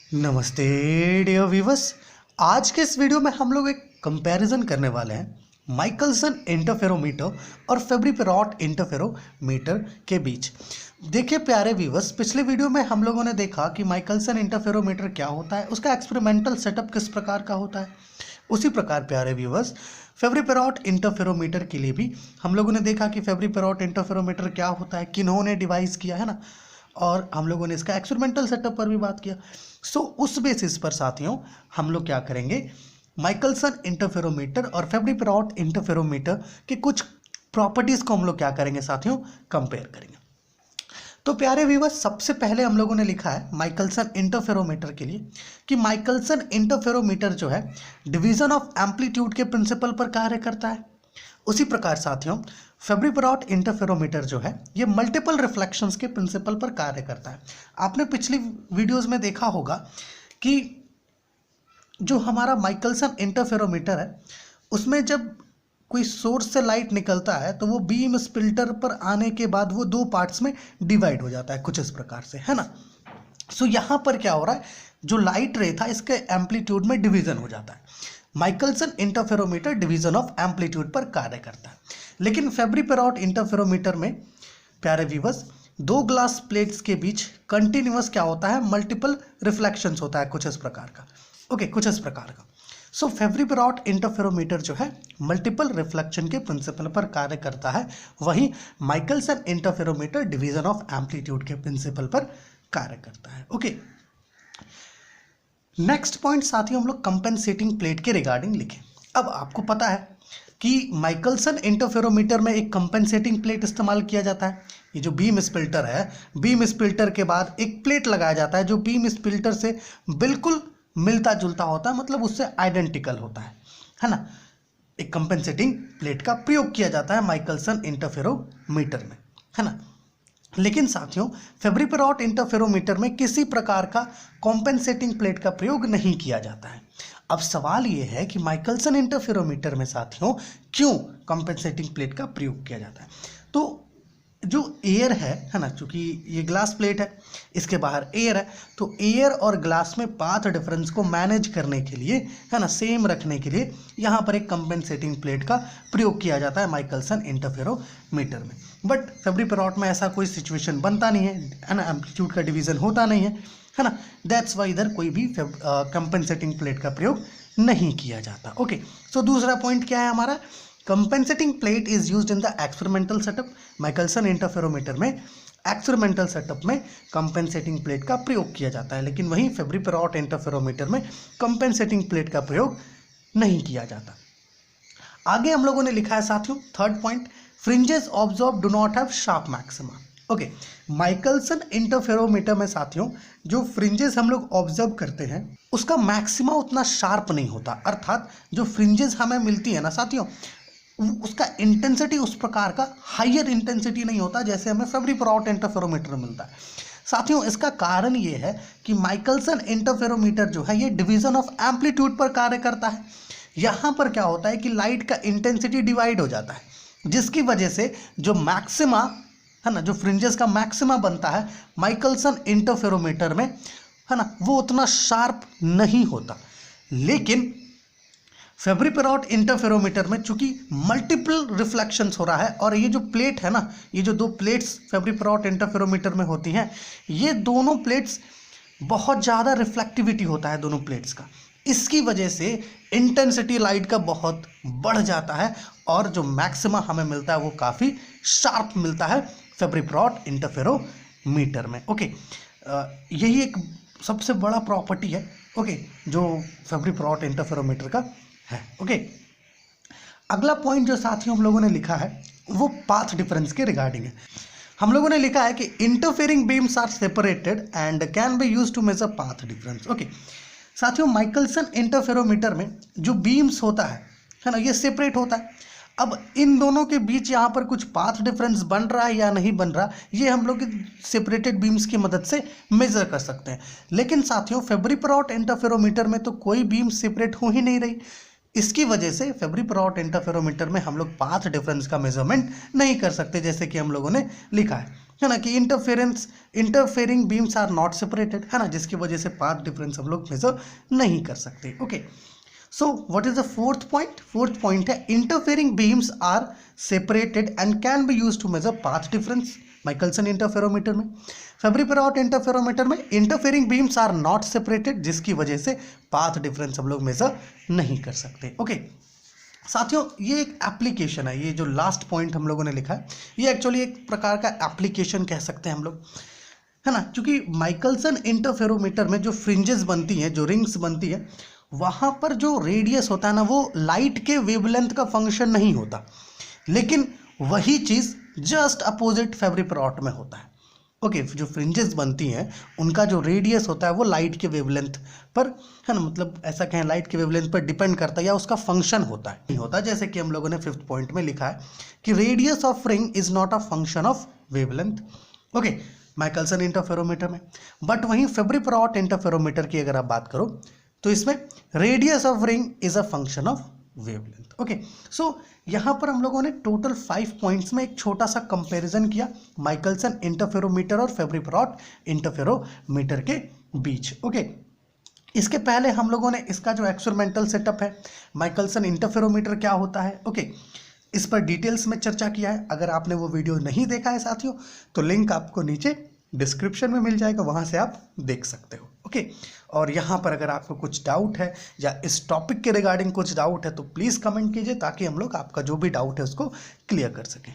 नमस्ते dear viewers. आज के इस वीडियो में हम लोग एक कंपैरिजन करने वाले हैं माइकलसन इंटरफेरोमीटर और फेब्री पेरॉट इंटरफेरोमीटर के बीच। देखिए प्यारे व्यूवर्स, पिछले वीडियो में हम लोगों ने देखा कि माइकलसन इंटरफेरोमीटर क्या होता है, उसका एक्सपेरिमेंटल सेटअप किस प्रकार का होता है। उसी प्रकार प्यारे व्यूवर्स, फेब्री पेरॉट इंटरफेरोमीटर के लिए भी हम लोगों ने देखा कि फेब्री पेरॉट इंटरफेरोमीटर क्या होता है, किन्होंने डिवाइस किया है ना, और हम लोगों ने इसका एक्सपेरिमेंटल सेटअप पर भी बात किया। उस बेसिस पर साथियों हम लोग क्या करेंगे, माइकलसन इंटरफेरोमीटर और फेब्री पेरॉट इंटरफेरोमीटर के कुछ प्रॉपर्टीज को हम लोग क्या करेंगे साथियों, कंपेयर करेंगे। तो प्यारे व्यूअर्स, सबसे पहले हम लोगों ने लिखा है माइकलसन इंटरफेरोमीटर के लिए कि माइकलसन इंटरफेरोमीटर जो है डिवीजन ऑफ एम्पलीट्यूड के प्रिंसिपल पर कार्य करता है। उसी प्रकार साथियों फेब्री पेरॉट इंटरफेरोमीटर जो है ये मल्टीपल रिफ्लेक्शंस के प्रिंसिपल पर कार्य करता है। आपने पिछली वीडियोस में देखा होगा कि जो हमारा माइकलसन इंटरफेरोमीटर है उसमें जब कोई सोर्स से लाइट निकलता है तो वो बीम स्प्लिटर पर आने के बाद वो दो पार्ट्स में डिवाइड हो जाता है कुछ इस प्रकार से, है ना। यहाँ पर क्या हो रहा है, जो लाइट रे था इसके एम्पलीट्यूड में डिवीजन हो जाता है। Michelson interferometer division of amplitude पर कार्य करता है। लेकिन फेब्री पेरॉट इंटरफेरोमीटर में प्यारे व्यूअर्स, दो ग्लास प्लेट्स के बीच कंटिन्यूअस क्या होता है, मल्टीपल रिफ्लेक्शंस होता है कुछ इस प्रकार का। कुछ इस प्रकार का। फेब्री पेरॉट इंटरफेरोमीटर जो है मल्टीपल रिफ्लेक्शन के प्रिंसिपल पर कार्य करता है, वहीं Michelson interferometer division of amplitude के प्रिंसिपल पर कार्य करता है। नेक्स्ट पॉइंट साथियों हम लोग कंपेंसेटिंग प्लेट के रिगार्डिंग लिखें। अब आपको पता है कि माइकलसन इंटरफेरोमीटर में एक कंपेंसेटिंग प्लेट इस्तेमाल किया जाता है। ये जो बीम स्प्लिटर है, बीम स्प्लिटर के बाद एक प्लेट लगाया जाता है जो बीम स्प्लिटर से बिल्कुल मिलता जुलता होता है, मतलब उससे आइडेंटिकल होता है ना। एक कंपेंसेटिंग प्लेट का प्रयोग किया जाता है माइकलसन इंटरफेरोमीटर में, है ना। लेकिन साथियों फेब्री पेरॉट इंटरफेरोमीटर में किसी प्रकार का कॉम्पेंसेटिंग प्लेट का प्रयोग नहीं किया जाता है। अब सवाल यह है कि माइकलसन इंटरफेरोमीटर में साथियों क्यों कॉम्पेंसेटिंग प्लेट का प्रयोग किया जाता है। तो जो एयर है ना, चूंकि ये ग्लास प्लेट है, इसके बाहर एयर है, तो एयर और ग्लास में पाथ डिफरेंस को मैनेज करने के लिए, है ना, सेम रखने के लिए यहाँ पर एक कंपेंसेटिंग प्लेट का प्रयोग किया जाता है माइकलसन इंटरफेरोमीटर में। बट फेब्री पेरॉट में ऐसा कोई सिचुएशन बनता नहीं है ना, एम्पलीट्यूड का डिवीजन होता नहीं है ना। दैट्स वाई इधर कोई भी कंपेंसेटिंग प्लेट का प्रयोग नहीं किया जाता। दूसरा पॉइंट क्या है हमारा, compensating plate is used in the experimental setup. Michelson interferometer में एक्सपेरिमेंटल सेटअप में कंपेंसेटिंग प्लेट का प्रयोग किया जाता है, लेकिन वहीं फेब्री पेरॉट इंटरफेरोमीटर में कंपेंसेटिंग प्लेट का प्रयोग नहीं किया जाता। आगे हम लोगों ने लिखा है साथियों third point, fringes observe do not have sharp maxima. Michelson interferometer में साथियों जो फ्रिंजेस हम लोग ऑब्जर्व करते हैं उसका मैक्सिमा उतना शार्प नहीं होता, अर्थात जो फ्रिंजेस हमें मिलती है ना साथियों उसका इंटेंसिटी उस प्रकार का हाइयर इंटेंसिटी नहीं होता जैसे हमें फेब्री पेरॉट इंटरफेरोमीटर मिलता है। साथियों इसका कारण ये है कि माइकलसन इंटरफेरोमीटर जो है ये डिवीजन ऑफ एम्पलीट्यूड पर कार्य करता है। यहाँ पर क्या होता है कि लाइट का इंटेंसिटी डिवाइड हो जाता है, जिसकी वजह से जो मैक्सिमा है ना, जो फ्रिंजेस का मैक्सिमा बनता है माइकलसन इंटरफेरोमीटर में, है ना, वो उतना शार्प नहीं होता। लेकिन फेब्री पेरॉट इंटरफेरोमीटर में चूंकि मल्टीपल रिफ्लेक्शंस हो रहा है, और ये जो प्लेट है ना, ये जो दो प्लेट्स फेब्री पेरॉट इंटरफेरोमीटर में होती हैं, ये दोनों प्लेट्स बहुत ज़्यादा रिफ्लेक्टिविटी होता है दोनों प्लेट्स का। इसकी वजह से इंटेंसिटी लाइट का बहुत बढ़ जाता है और जो मैक्सिमा हमें मिलता है वो काफ़ी शार्प मिलता है फेब्री पेरॉट इंटरफेरोमीटर में। यही एक सबसे बड़ा प्रॉपर्टी है जो फेब्री पेरॉट इंटरफेरोमीटर का है। अगला पॉइंट जो साथियों हम लोगों ने लिखा है वो पाथ डिफरेंस के रिगार्डिंग है। हम लोगों ने लिखा है कि interfering beams are separated and can be used to measure path difference. साथियों माइकलसन इंटरफेरोमीटर में जो बीम्स होता है ना, ये सेपरेट होता है। अब इन दोनों के बीच यहाँ पर कुछ पाथ डिफरेंस बन रहा है या नहीं बन रहा, ये हम लोग सेपरेटेड बीम्स की मदद से मेजर कर सकते हैं। लेकिन साथियों फेब्री पेरॉट इंटरफेरोमीटर में तो कोई बीम सेपरेट हो ही नहीं रही, इसकी वजह से फेब्री परॉट इंटरफेरोमीटर में हम लोग पाथ डिफरेंस का मेजरमेंट नहीं कर सकते, जैसे कि हम लोगों ने लिखा है ना, कि interfering beams are not separated, है ना, जिसकी वजह से पाथ डिफरेंस हम लोग मेजर नहीं कर सकते। Okay, so what is the fourth point? Fourth point है interfering beams are separated and can be used to measure path difference. Michelson interferometer में, फेब्री परॉट इंटरफेरोमीटर में interfering beams are not separated, जिसकी वजह से path difference हम लोग major नहीं कर सकते। ओके साथियों, ये एक एप्लीकेशन है, ये जो लास्ट पॉइंट हम लोगों ने लिखा है ये एक्चुअली एक प्रकार का एप्लीकेशन कह सकते हैं हम लोग, है ना, क्योंकि माइकलसन इंटरफेरोमीटर में जो फ्रिंजेस बनती हैं, जो रिंग्स बनती है, वहाँ पर जो रेडियस होता है ना, वो लाइट के वेवलेंथ का फंक्शन नहीं होता, लेकिन वही चीज़ जस्ट अपोजिट फेब्री परॉट में होता है। ओके, जो फ्रिंजेस बनती हैं उनका जो रेडियस होता है वो लाइट के वेवलेंथ पर, है ना, मतलब ऐसा कहें लाइट के वेवलेंथ पर डिपेंड करता है या उसका फंक्शन होता है, नहीं होता, जैसे कि हम लोगों ने फिफ्थ पॉइंट में लिखा है कि radius of ring is not a function of wavelength. Okay, Michelson interferometer में, बट वहीं फेब्री परॉट इंटरफेरोमीटर की अगर आप बात करो तो इसमें radius of ring is a function of wavelength. Okay, so यहाँ पर हम लोगों ने टोटल 5 पॉइंट्स में एक छोटा सा कंपैरिजन किया माइकलसन इंटरफेरोमीटर और फेब्री परॉट इंटरफेरोमीटर के बीच। ओके, इसके पहले हम लोगों ने इसका जो एक्सपेरिमेंटल सेटअप है, माइकलसन इंटरफेरोमीटर क्या होता है, ओके, इस पर डिटेल्स में चर्चा किया है। अगर आपने वो वीडियो नहीं देखा है साथियों, तो लिंक आपको नीचे डिस्क्रिप्शन में मिल जाएगा, वहाँ से आप देख सकते हो। ओके, और यहाँ पर अगर आपको कुछ डाउट है या इस टॉपिक के रिगार्डिंग कुछ डाउट है तो प्लीज़ कमेंट कीजिए, ताकि हम लोग आपका जो भी डाउट है उसको क्लियर कर सकें।